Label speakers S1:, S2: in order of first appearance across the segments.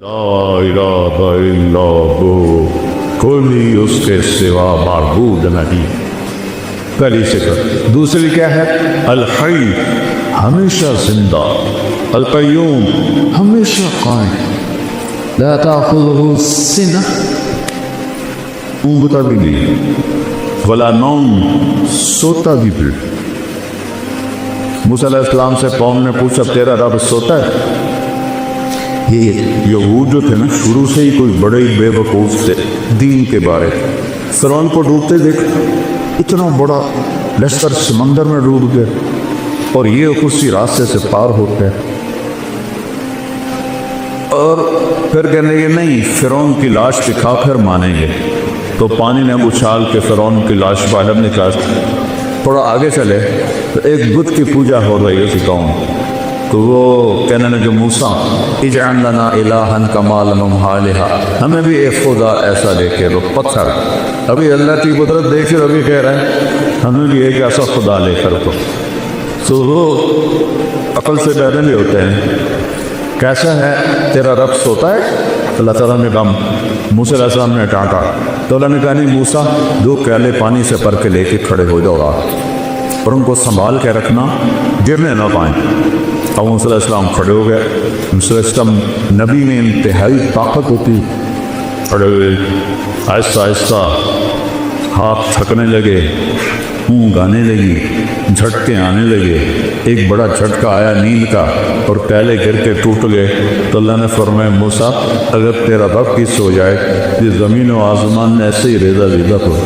S1: لا الہ الا ہو، کوئی اس کے سوا معبود نہیں۔ پہلی صفت۔ دوسری کیا ہے؟ الحی، ہمیشہ زندہ، القیوم، ہمیشہ قائم، لا تأخذہ سنہ، اونگتا بھی نہیں، ولا نوم، سوتا بھی بھی۔ موسیٰ علیہ السلام سے قوم نے پوچھا تیرا رب سوتا ہے؟ یہ یہود جو تھے نا، شروع سے ہی کوئی بڑے ہی بے وقوف تھے دین کے بارے۔ فرعون کو ڈوبتے دیکھ، اتنا بڑا لشکر سمندر میں ڈوب گیا اور یہ اسی راستے سے پار ہوتے ہیں، اور پھر کہنے لگے نہیں، فرعون کی لاش دکھا پھر مانیں گے۔ تو پانی نے اچھال کے فرعون کی لاش باہر نکال۔ تھوڑا آگے چلے تو ایک بت کی پوجا ہو رہی ہے قوم، تو وہ کہنے لگے موسیٰ اجعل لنا الہا کما لہم آلہہ، ہمیں بھی ایک خدا ایسا دے کے دو۔ پتھر ابھی اللہ کی قدرت دیکھ کر ابھی کہہ رہے ہیں ہمیں بھی ایک ایسا خدا لے کر دو۔ تو وہ عقل سے ڈرے بھی ہوتے ہیں، کیسا ہے تیرا رب سوتا ہے؟ اللہ تعالیٰ نے کہا، موسیٰ علیہ السلام نے ڈانٹا تو اللہ نے کہا نہیں موسیٰ، دو کیلے پانی سے بھر کے لے کے کھڑے ہو جاؤ اور ان کو سنبھال کے رکھنا، گرنے نہ پائیں۔ اب موسیٰ علیہ السلام کھڑے ہو گئے۔ موسیٰ علیہ السلام نبی میں انتہائی طاقت ہوتی، کھڑے ہوئے، آہستہ آہستہ ہاتھ تھکنے لگے، اونگ آنے لگی، جھٹکے آنے لگے۔ ایک بڑا جھٹکا آیا نیند کا اور کیلے گر کے ٹوٹ گئے۔ تو اللہ نے فرمایا موسیٰ اگر تیرا رب کی سو جائے، یہ زمین و آسمان ایسے ہی ریزہ ریزہ ہو،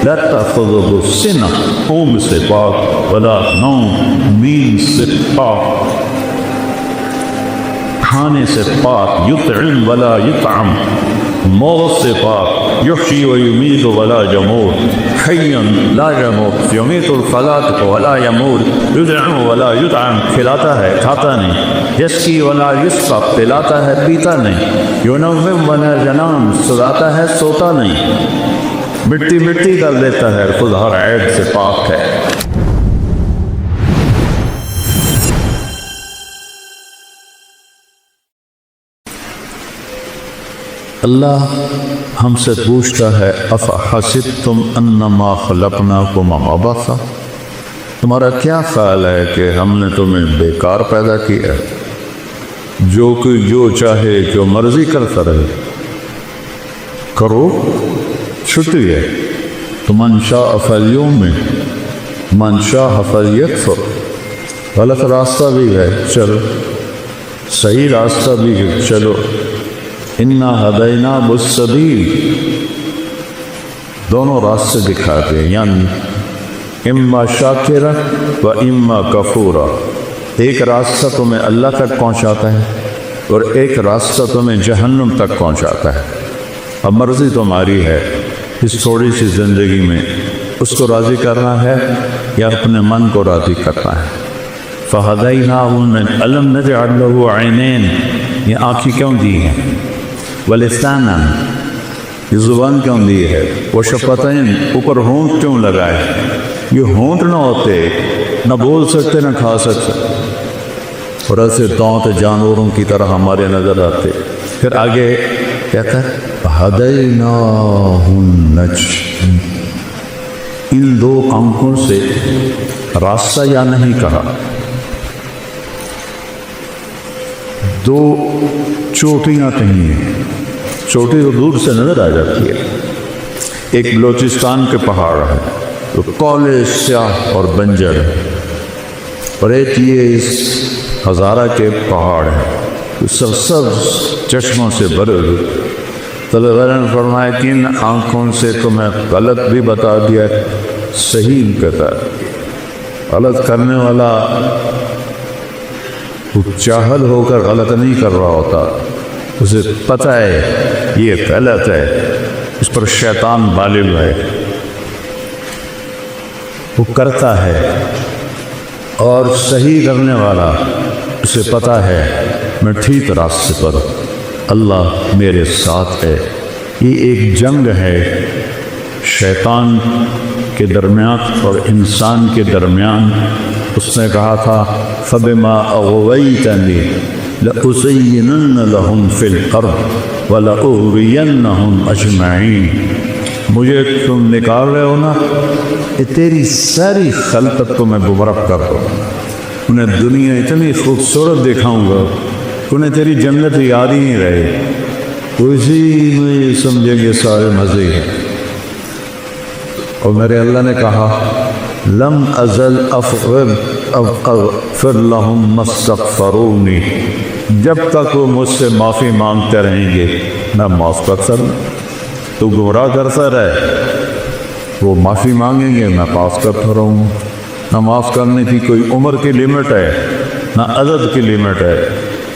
S1: لا تأخذہ سنہ، اونگ سے پاک، ولا نوم، نیند سے پاک، کھانے سے پاک، یطعم ولا یطعم، موت سے پاک، یحیی و یمیت ولا یموت، حی لا یموت، یمیت الخلائق ولا یموت، یدعم ولا یدعم، کھلاتا ہے کھاتا نہیں، یسقی ولا یسقی، پلاتا ہے پیتا نہیں، ینوم ولا ینام، سلاتا ہے سوتا نہیں، مٹی مٹی کر دیتا ہے، خود ہر عیب سے پاک ہے۔ اللہ ہم سے پوچھتا ہے افحسبتم انما خلقناکم عبثا، تمہارا کیا خیال ہے کہ ہم نے تمہیں بیکار پیدا کیا، جو کہ جو چاہے جو مرضی کرتا رہے، کرو، چھٹی ہے۔ تو من شاء فلیؤمن من شاء فلیکفر، غلط راستہ بھی ہے چلو، صحیح راستہ بھی ہے چلو، انا ہدیناہ السبیل، دونوں راستے دکھاتے ہیں، یعنی اما شاکرا و اما کفورا۔ ایک راستہ تمہیں اللہ تک پہنچاتا ہے اور ایک راستہ تمہیں جہنم تک پہنچاتا ہے۔ اب مرضی تمہاری ہے اس تھوڑی سی زندگی میں اس کو راضی کرنا ہے یا اپنے من کو راضی کرنا ہے۔ فہدیناہ النجدین، الم نجعل لہ عینین، یہ آنکھیں کیوں دی ہیں؟ ولسانا، یہ زبان کیوں دی ہے؟ وشفتین، اوپر ہونٹ کیوں لگائے؟ یہ ہونٹ نہ ہوتے نہ بول سکتے نہ کھا سکتے، اور ایسے دانت جانوروں کی طرح ہمارے نظر آتے۔ پھر آگے کہتا ہے ہدیناہ النجدین، ان دو آنکھوں سے راستہ یا نہیں کہا، دو چوٹیاں کہیں ہیں، چوٹی تو دور سے نظر آ جاتی ہے۔ ایک بلوچستان کے پہاڑ ہے تو کالے سیاہ اور بنجر ہے، اور ایک یہ اس ہزارہ کے پہاڑ ہے سبز چشموں سے بھرے ہوئے۔ تو اللہ نے فرمایا کہ ان آنکھوں سے تمہیں غلط بھی بتا دیا، صحیح کہتا ہے۔ غلط کرنے والا چاہل ہو کر غلط نہیں کر رہا ہوتا، اسے پتہ ہے یہ غلط ہے، اس پر شیطان غالب ہے، وہ کرتا ہے۔ اور صحیح کرنے والا اسے پتہ ہے میں ٹھیک راستے پر، اللہ میرے ساتھ ہے۔ یہ ایک جنگ ہے شیطان کے درمیان اور انسان کے درمیان۔ اس نے کہا تھا فَبِمَا أَغْوَيْتَنِي، لأزينن لهم في الأرض ولأغوينهم أجمعين۔ مجھے تم نکال رہے ہو نا، کہ تیری ساری خلقت کو میں گمراہ کر دوں، انہیں دنیا اتنی خوبصورت دکھاؤں گا، انہیں تیری جنت یاد ہی نہیں رہے، اسی میں یہ سمجھیں گے سارے مزے ہیں۔ اور میرے اللہ نے کہا لم ازل اغفر لهم ما استغفرونی، جب تک وہ مجھ سے معافی مانگتے رہیں گے میں معاف کرتا رہوں۔ تو گمراہ کرتا رہے، وہ معافی مانگیں گے میں معاف کرتا رہوں۔ نہ معاف کرنے کی کوئی عمر کی لیمٹ ہے، نہ عدد کی لیمٹ ہے۔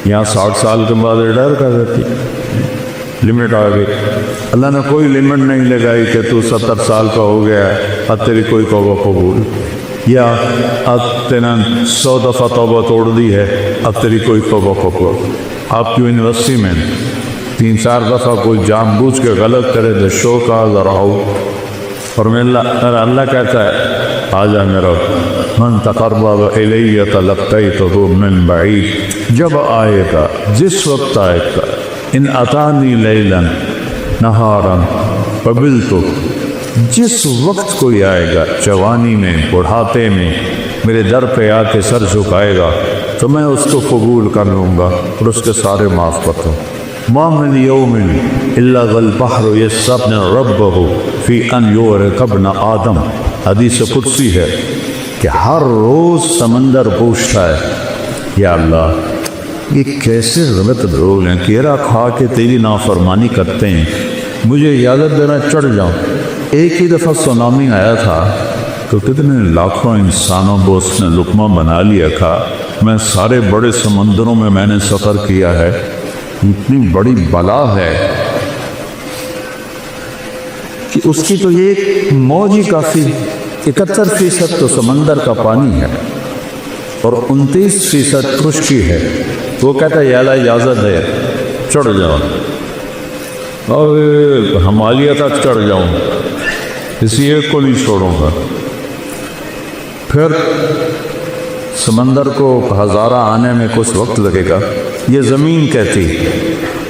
S1: یہاں 60 سال کے بعد ریٹائر کر دیتی، لمٹ آ گئی۔ اللہ نے کوئی لمٹ نہیں لگائی کہ تو 70 سال کا ہو گیا اب تیری کوئی توبہ قبول، یا اب تینا 100 دفعہ توبہ توڑ دی ہے اب تیری کوئی توبہ قبول۔ آپ کی یونیورسٹی میں 3-4 دفعہ کوئی جان بوجھ کے غلط کرے تو شو کا ذرا ہو، اور اللہ کہتا ہے آجا میرا من تقرب الی تلقیتہ من بعید، جب آئے گا جس وقت آئے گا، ان اتانی لیلا نہارا قبلتو، جس وقت کوئی آئے گا جوانی میں بڑھاپے میں میرے در پہ آ کے سر جھکائے گا تو میں اس کو قبول کر لوں گا اور اس کے سارے معاف کرتا ہوں۔ ما من یوم الا والبحر یستغفر ربہ فی ان یغرق ابن آدم، حدیث قدسی ہے کہ ہر روز سمندر پوچھتا ہے یا اللہ یہ کیسے غلط لوگ ہیں، کیرا کھا کے تیری نافرمانی کرتے ہیں، مجھے اجازت دینا چڑھ جاؤں۔ ایک ہی دفعہ سونامی آیا تھا تو کتنے لاکھوں انسانوں کو اس نے لقمہ بنا لیا تھا۔ میں سارے بڑے سمندروں میں نے سفر کیا ہے، اتنی بڑی بلا ہے کہ اس کی تو یہ موج ہی کافی، 71% تو سمندر کا پانی ہے اور 29% خشکی ہے۔ وہ کہتا ہے یا اللہ اجازت ہے چڑھ جاؤ، اور ہمالیہ تک چڑھ جاؤں، اسی ایک کو نہیں چھوڑوں گا۔ پھر سمندر کو ہزارہ آنے میں کچھ وقت لگے گا۔ یہ زمین کہتی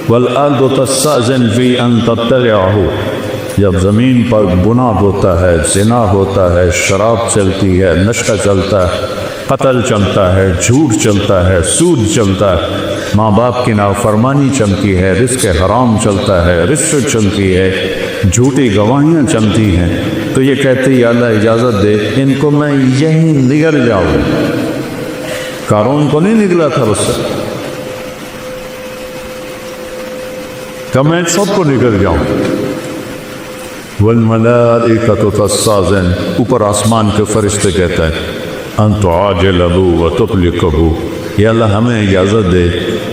S1: والارض تستأذن فی ان تطلعہ، جب زمین پر گناہ ہوتا ہے، زنا ہوتا ہے، شراب چلتی ہے، نشہ چلتا ہے، قتل چلتا ہے، جھوٹ چلتا ہے، سود چلتا ہے، ماں باپ کی نافرمانی چلتی ہے، رزق حرام چلتا ہے، رشوت چلتی ہے، جھوٹی گواہیاں چلتی ہیں، تو یہ کہتے ہیں یا اللہ اجازت دے ان کو میں یہیں نگل جاؤں۔ قارون کو نہیں نگلا تھا اس سے، کہ میں سب کو نگل جاؤں۔ والملائکۃ تستأذن، اوپر آسمان کے فرشتے کہتے ہیں ان تعاجلہ وتطلقہ، یا اللہ ہمیں اجازت دے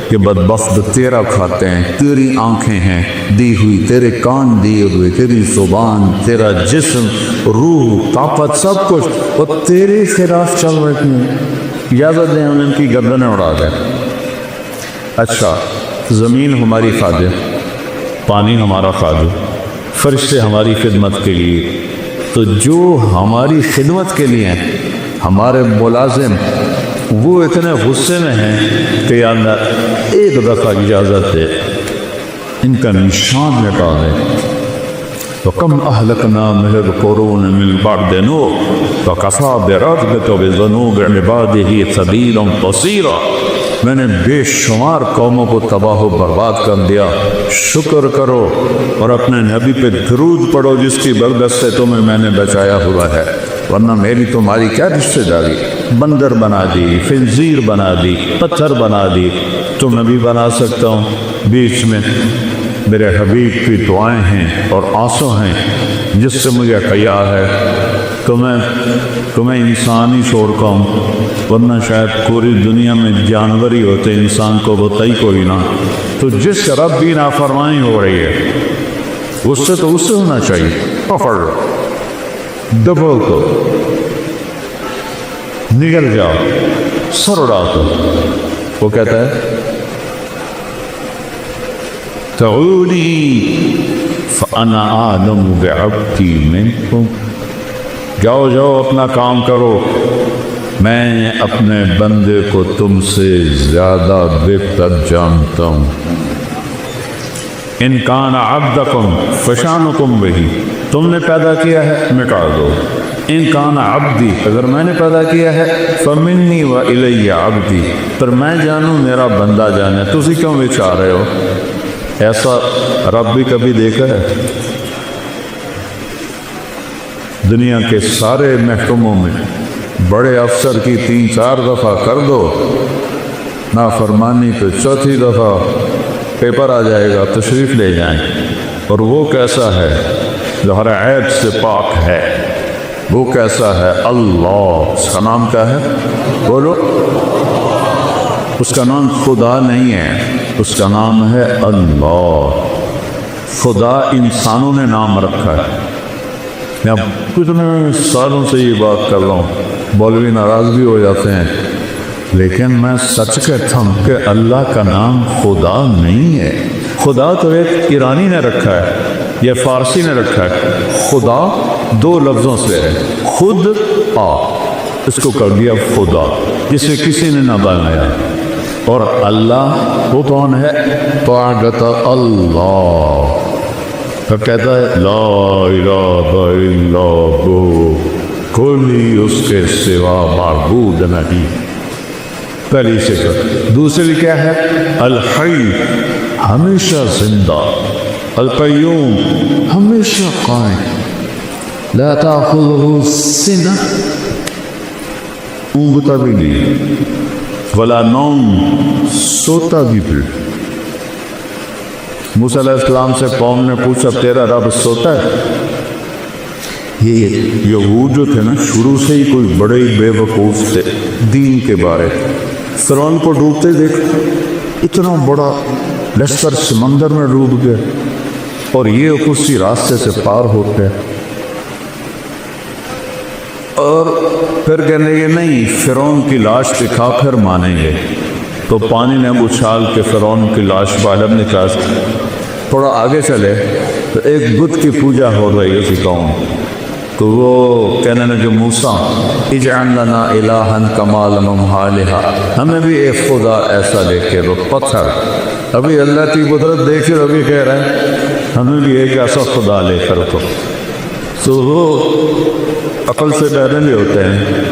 S1: کہ بدبخت تیرا کھاتے ہیں، تیری آنکھیں ہیں دی ہوئی، تیرے کان دیے ہوئے، تیری زبان، تیرا جسم، روح، طاقت، سب کچھ وہ تیرے خلاف چل رہے ہیں، اجازت دیں ہم ان کی گردنیں اڑا دیں۔ اچھا، زمین ہماری خادم، پانی ہمارا خادم، فرشتے ہماری خدمت کے لیے، تو جو ہماری خدمت کے لیے ہیں ہمارے ملازم وہ اتنے غصے میں ہیں کہ یا اللہ ایک دفعہ اجازت دے ان کا نشان مٹا دے۔ وَكَمْ أَهْلَكْنَا مِنَ الْقُرُونِ مِنْ بَعْدِ نُوحٍ وَكَفَىٰ بِرَبِّكَ بِذُنُوبِ عِبَادِهِ سَبِيلًا بَصِيرًا، میں نے بے شمار قوموں کو تباہ و برباد کر دیا، شکر کرو اور اپنے نبی پہ درود پڑھو جس کی برکت سے تمہیں میں نے بچایا ہوا ہے، ورنہ میری تمہاری کیا رشتہ داری، بندر بنا دی، خنزیر بنا دی، پتھر بنا دی، تو میں بھی بنا سکتا ہوں۔ بیچ میں میرے حبیب کی دعائیں ہیں اور آنسو ہیں جس سے مجھے حیا ہے، تو میں تمہیں انسان ہی چھوڑ کا ہوں، ورنہ شاید پوری دنیا میں جانور ہی ہوتے، انسان کو ہوتا ہی کوئی نہ۔ تو جس رب کی نافرمانی ہو رہی ہے اس سے تو اس سے ہونا چاہیے، پکڑ دبو کو نگل جاؤ، سر اڑا دو۔ وہ کہتا ہے تعونی فانا اعلم بعبدی منکم، جاؤ جاؤ اپنا کام کرو، میں اپنے بندے کو تم سے زیادہ بہتر جانتا ہوں۔ ان کان عبدکم فشانکم بہی، تم نے پیدا کیا ہے مٹا دو۔ ان کان عبدی، اگر میں نے پیدا کیا ہے فمنی و الی عبدی، پر میں جانوں میرا بندہ جانے، تسی کیوں بچا رہے ہو؟ ایسا رب بھی کبھی دیکھا ہے؟ دنیا کے سارے محکموں میں بڑے افسر کی 3-4 دفعہ کر دو نافرمانی، تو چوتھی دفعہ پیپر آ جائے گا، تشریف لے جائیں۔ اور وہ کیسا ہے جو ہر عیب سے پاک ہے؟ وہ کیسا ہے؟ اللہ، اس کا نام کیا ہے؟ بولو۔ اس کا نام خدا نہیں ہے، اس کا نام ہے اللہ۔ خدا انسانوں نے نام رکھا ہے۔ میں کتنے سالوں سے یہ بات کر رہا ہوں، مولوی ناراض بھی ہو جاتے ہیں، لیکن میں سچ کہتا ہوں کہ اللہ کا نام خدا نہیں ہے۔ خدا تو ایک ایرانی نے رکھا ہے یا فارسی نے رکھا ہے۔ خدا 2 لفظوں سے ہے، خود آ، اس کو کر دیا خدا، جسے کسی نے نہ بنایا۔ اور اللہ وہ کون ہے؟ طاعت اللہ، تو کہتا ہے لا الہ الا ہو، کوئی اس کے سوا معبود نہیں، پہلی صفت۔ دوسری کیا ہے؟ الحی، ہمیشہ زندہ، القیوم، ہمیشہ قائم، لا تأخذہ سنہ، اونگتا بھی نہیں، ولا نوم، سوتا بھی پھر۔ موسیٰ علیہ السلام سے قوم نے پوچھا تیرا رب سوتا ہے؟ یہ یہود جو تھے نا، شروع سے ہی کوئی بڑے ہی بے وقوف تھے دین کے بارے۔ فرعون کو ڈوبتے دیکھ، اتنا بڑا لشکر سمندر میں ڈوب گیا، اور یہ اسی راستے سے پار ہوتے ہیں۔ اور پھر کہنے گے نہیں، فرعون کی لاش دکھا پھر مانیں گے۔ تو پانی نے اچھال کے فرعون کی لاش باہر نکال۔ تھوڑا آگے چلے تو ایک بت کی پوجا ہو رہی ہے قوم، تو وہ کہنے لگے موسیٰ اجعل لنا الہا کما لهم آلہہ، ہمیں بھی ایک خدا ایسا لے کے دو۔ پتھر ابھی اللہ کی قدرت دیکھ کر ابھی کہہ رہے ہیں ہمیں بھی ایک ایسا خدا لے کر دو۔ تو وہ عقل سے ڈرے نہیں ہوتے ہیں۔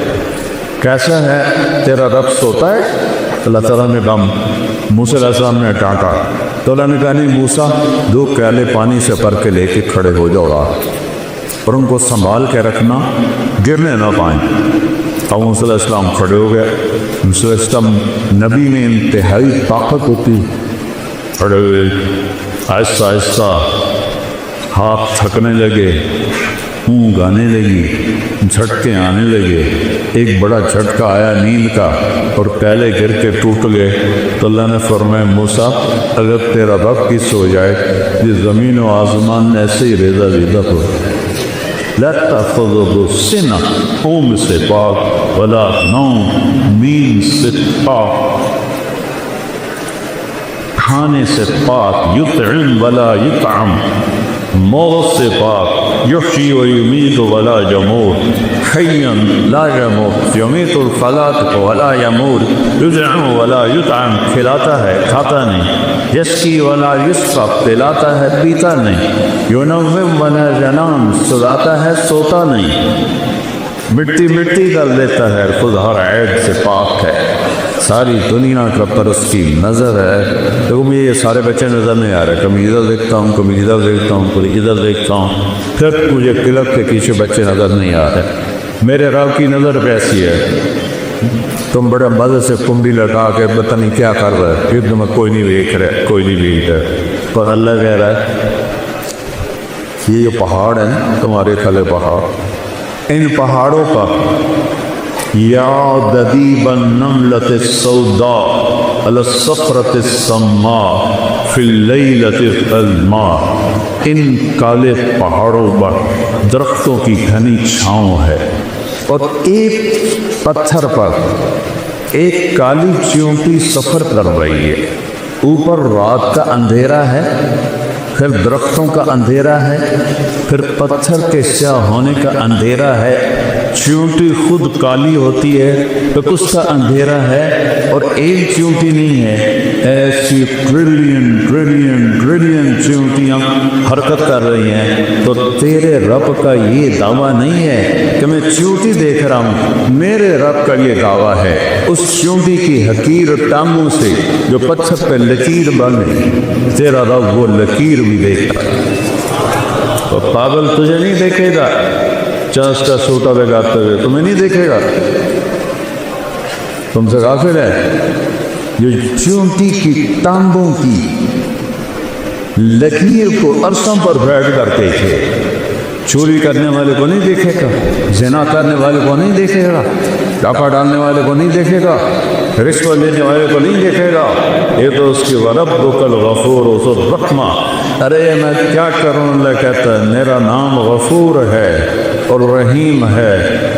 S1: کیسا ہے تیرا رب سوتا ہے؟ اللہ تعالیٰ نے کہا، موسیٰ علیہ السلام نے ڈانٹا تو اللہ نے کہا نہیں موسیٰ، 2 پیالے پانی سے بھر کے لے کے کھڑے ہو جاؤ اور ان کو سنبھال کے رکھنا، گرنے نہ پائیں۔ اب موسیٰ علیہ السلام کھڑے ہو گئے۔ موسیٰ علیہ السلام نبی میں انتہائی طاقت ہوتی، کھڑے ہوئے، آہستہ آہستہ ہاتھ تھکنے لگے، اونگ آنے لگی، جھٹکے آنے لگے۔ ایک بڑا جھٹکا آیا نیند کا اور پیالے گر کے ٹوٹ گئے۔ تو اللہ نے فرمایا موسیٰ، اگر تیرا رب کی سو جائے، یہ زمین و آسمان ایسے ہی ریزہ ریزہ ہو۔ لا تأخذہ سنہ، اونگ سے پاک، ولا نوم، نیند سے پاک، کھانے سے پاک، یطعم ولا یطعم، موت سے پاک، یحیی و یمیت ولا یموت، حیا لا یموت، یمیت الفلاة ولا یموت، یطعم ولا یطعم، کھلاتا ہے کھاتا نہیں، یسقی ولا یسقی، پلاتا ہے پیتا نہیں، ینوم ولا ینام، سلاتا ہے سوتا نہیں، مٹی مٹی کر دیتا ہے، خود ہر عیب سے پاک ہے، ساری دنیا کا پر اس کی نظر ہے۔ تو مجھے یہ سارے بچے نظر نہیں آ رہے، کبھی ادھر دیکھتا ہوں، کبھی ادھر دیکھتا ہوں، کبھی ادھر دیکھتا ہوں، پھر مجھے قلعت کے پیچھے بچے نظر نہیں آ رہے۔ میرے رب کی نظر کیسی ہے؟ تم بڑے مزے سے کنڈی لٹا کے پتہ نہیں کیا کر رہے، یہ تمہیں کوئی نہیں دیکھ رہے، کوئی نہیں دیکھ رہے، پر اللہ کہہ رہا ہے یہ پہاڑ ہیں تمہارے تھلے پہاڑ، ان پہاڑوں کا یا ددیب النملۃ السوداء علی الصخرۃ السماء فی اللیلۃ الظلماء، ان کالے پہاڑوں پر درختوں کی گھنی چھاؤں ہے، اور ایک پتھر پر ایک کالی چیونٹی سفر کر رہی ہے، اوپر رات کا اندھیرا ہے، پھر درختوں کا اندھیرا ہے، پھر پتھر کے سیاہ ہونے کا اندھیرا ہے، چیونٹی خود کالی ہوتی ہے تو اس کا اندھیرا ہے، اور ایک چیونٹی نہیں ہے، ایسی ٹریلین چیونٹیاں حرکت کر رہی ہیں۔ تو تیرے رب کا یہ دعویٰ نہیں ہے کہ میں چیونٹی دیکھ رہا ہوں، میرے رب کا یہ دعویٰ ہے اس چیونٹی کی حقیر ٹانگوں سے جو پتھر پہ لکیر بنے، تیرا رب وہ لکیر بھی دیکھتا ہے۔ تو پاگل تجھے نہیں دیکھے گا، چانس کا سوٹا بگاتے ہوئے تمہیں نہیں دیکھے گا، تم سے غافل ہے۔ جو چیونٹی کی ٹانگوں کی لکیر کو عرصوں پر بیٹھ کر دیکھے، چوری کرنے والے کو نہیں دیکھے گا، زنا کرنے والے کو نہیں دیکھے گا، ڈاکہ ڈالنے والے کو نہیں دیکھے گا، رشوت لینے والے کو نہیں دیکھے گا، یہ تو اس کی وَرَبُّكَ الْغَفُورُ ذُو الرَّحْمَةِ۔ ارے میں کیا کروں، اللہ کہتا ہے میرا نام غفور ہے اور رحیم ہے،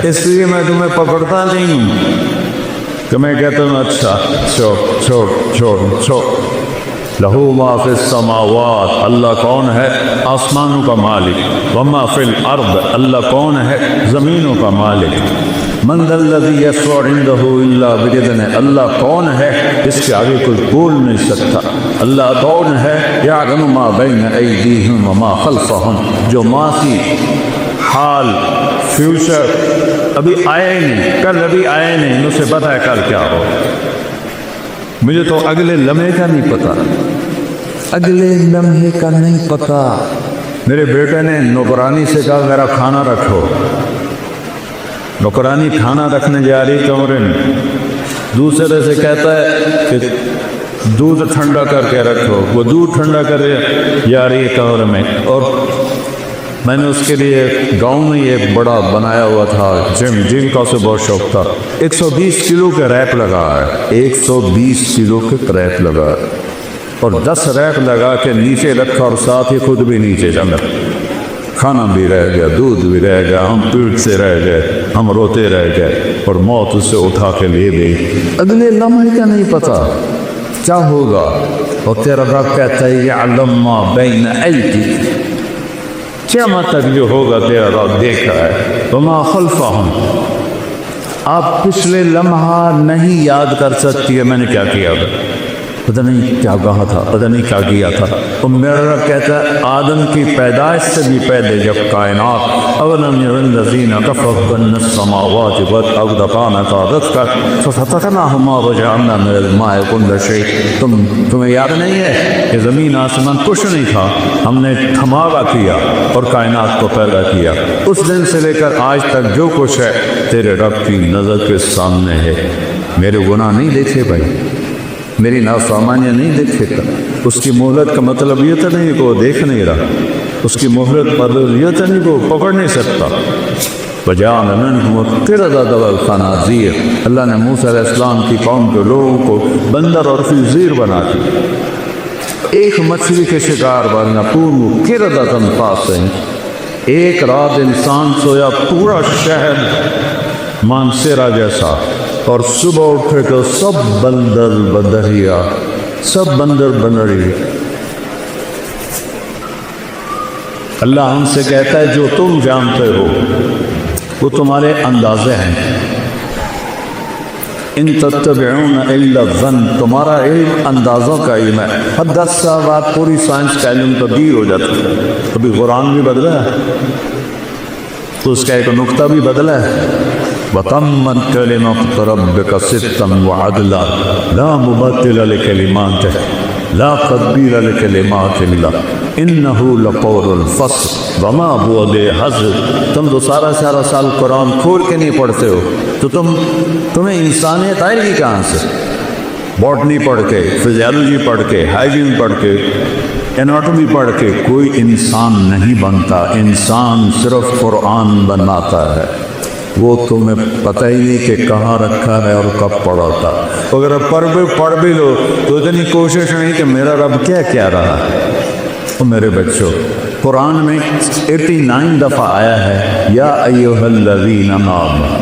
S1: اس لیے میں تمہیں پکڑتا نہیں ہوں کہ میں کہتا ہوں اچھا چھوڑ۔ لہو ما فی السماوات، اللہ کون ہے؟ آسمانوں کا مالک۔ وما فی الارض، اللہ کون ہے؟ زمینوں کا مالک۔ من ذا الذی یشفع عندہ الا باذنہ، اللہ کون ہے جس کے آگے کوئی بول نہیں سکتا؟ اللہ کون ہے؟ یعلم ما بین ایدیہم وما خلفہم، جو ماضی، حال، فیوچر ابھی آئے نہیں، کل ابھی آئے نہیں، اسے پتہ ہے کل کیا ہو۔ مجھے تو اگلے لمحے کا نہیں پتا، اگلے لمحے کا نہیں پتا۔ میرے بیٹے نے نوکرانی سے کہا میرا کھانا رکھو، نوکرانی کھانا رکھنے جا رہی کمرے میں، دوسرے سے کہتا ہے کہ دودھ ٹھنڈا کر کے رکھو، وہ دودھ ٹھنڈا کر جا رہی ہے کمرے میں۔ اور میں نے اس کے لیے گاؤں میں یہ بڑا بنایا ہوا تھا، جم کا اسے بہت شوق تھا۔ 120 کلو کے ریپ لگا ہے، 120 کلو کے ریپ لگا ہے، اور 10 ریپ لگا کے نیچے رکھا، اور ساتھ ہی خود بھی نیچے جمع۔ کھانا بھی رہ گیا، دودھ بھی رہ گیا، ہم پیٹ سے رہ گئے، ہم روتے رہ گئے، اور موت اسے اٹھا کے لے گئی۔ اگلے لمحے کا نہیں پتا کیا ہوگا، اور تیرا رب کہتا ہے یعلم ما بین ایدیہم، قیامت تک جو ہوگا تیرا رب دیکھ رہا ہے۔ وما خلفہم، آپ پچھلے لمحہ نہیں یاد کر سکتی ہے میں نے کیا کیا تھا، پتہ نہیں کیا کہا تھا، پتہ نہیں کیا کیا تھا۔ اور میرا رب کہتا ہے آدم کی پیدائش سے بھی پہلے جب کائنات، اولم یرى الذین کفروا ان السماوات والارض کانتا رتقا ففتقناہما وجعلنا من الماء کل شیء، تمہیں یاد نہیں ہے کہ زمین آسمان کچھ نہیں تھا، ہم نے دھماکہ کیا اور کائنات کو پیدا کیا۔ اس دن سے لے کر آج تک جو کچھ ہے تیرے رب کی نظر کے سامنے ہے۔ میرے گناہ نہیں دیکھے بھائی، میری نافرمانیاں نہیں دیکھے گا۔ اس کی مہلت کا مطلب یہ تو نہیں کہ وہ دیکھ نہیں رہا، اس کی مہلت پر یہ تو نہیں کہ وہ پکڑ نہیں سکتا۔ وَجَعَلَ مِنْهُمُ الْقِرَدَةَ وَالْخَنَازِيرَ، اللہ نے موسیٰ علیہ السلام کی قوم کے لوگوں کو بندر اور خنزیر بنا دیا۔ ایک مچھلی کے شکار بننا، كُونُوا قِرَدَةً خَاسِئِينَ، ایک رات انسان سویا پورا شہر مانسیرا جیسا، اور صبح اٹھے تو سب بندر بدریا، سب بندر بنریا۔ اللہ ہم سے کہتا ہے جو تم جانتے ہو وہ تمہارے اندازے ہیں۔ ان تتبعون الا الظن، تمہارا علم اندازوں کا علم ہے۔ ہر 10 سال بعد پوری سائنس کا علم تبدیل ہو جاتا ہے۔ ابھی قرآن بھی بدلا ہے تو اس کا ایک نقطہ بھی بدلا ہے۔ وَتَمَّتْ كَلِمَةُ رَبِّكَ صِدْقًا وَعَدْلًا لَا مُبَدِّلَ لِكَلِمَاتِهِ لَا تَبْدِيلَ لِكَلِمَاتِ اللَّهِ إِنَّهُ لَقَوْلُ الْفَصْلِ وَمَا هُوَ بِحَزْلٍ۔ تم تو سارا سال قرآن کھول کے نہیں پڑھتے ہو، تو تمہیں انسانیت آئے گی کہاں سے؟ باٹنی پڑھ کے، فزیالوجی پڑھ کے، ہائیجین پڑھ کے، اناٹومی پڑھ کے کوئی انسان نہیں بنتا۔ انسان صرف قرآن بناتا ہے۔ وہ تمہیں پتہ ہی نہیں کہ کہاں رکھا ہے اور کب پڑھا تھا۔ اگر پڑھ بھی لو تو اتنی کوشش نہیں کہ میرا رب کیا کہہ رہا ہے۔ تو میرے بچوں، قرآن میں 89 دفعہ آیا ہے یا ایھا الذین آمنوا،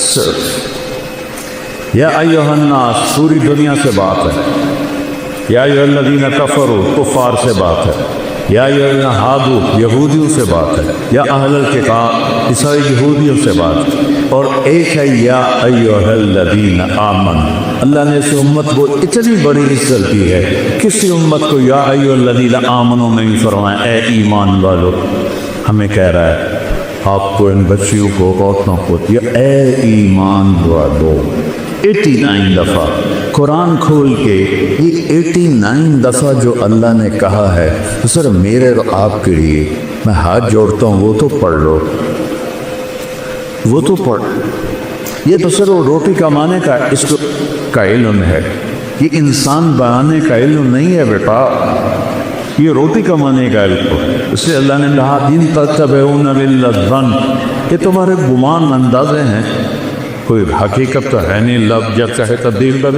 S1: صرف یا ایھا الناس پوری دنیا سے بات ہے، یا ایھا الذین کفروا کفار سے بات ہے، یا ہادو یہودیوں سے بات ہے، یا اہل الکتاب عیسائی یہودیوں سے بات ہے، اور ایک ہے یا ایھا الذین آمنوا۔ اللہ نے اس امت کو اتنی بڑی عزت دی ہے، کسی امت کو یا ایھا الذین آمنوا نہیں فرمایا اے ایمان والو۔ ہمیں کہہ رہا ہے آپ کو، ان بچیوں کو، عورتوں کو، یہ اے ایمان والو 89 دفعہ قرآن کھول کے، یہ 89 دفعہ جو اللہ نے کہا ہے، تو سر میرے اور آپ کے لیے میں ہاتھ جوڑتا ہوں، وہ تو پڑھ لو، وہ تو پڑھ۔ یہ تو سر وہ روٹی کمانے کا اس کا علم ہے، یہ انسان بنانے کا علم نہیں ہے بیٹا، یہ روٹی کمانے کا علم ہے۔ اس لیے اللہ نے کہا ان تتبعون الا الظن، یہ تمہارے گمان اندازے ہیں، کوئی حقیقت تو ہے نہیں، لفظ جب چاہے تبدیل کر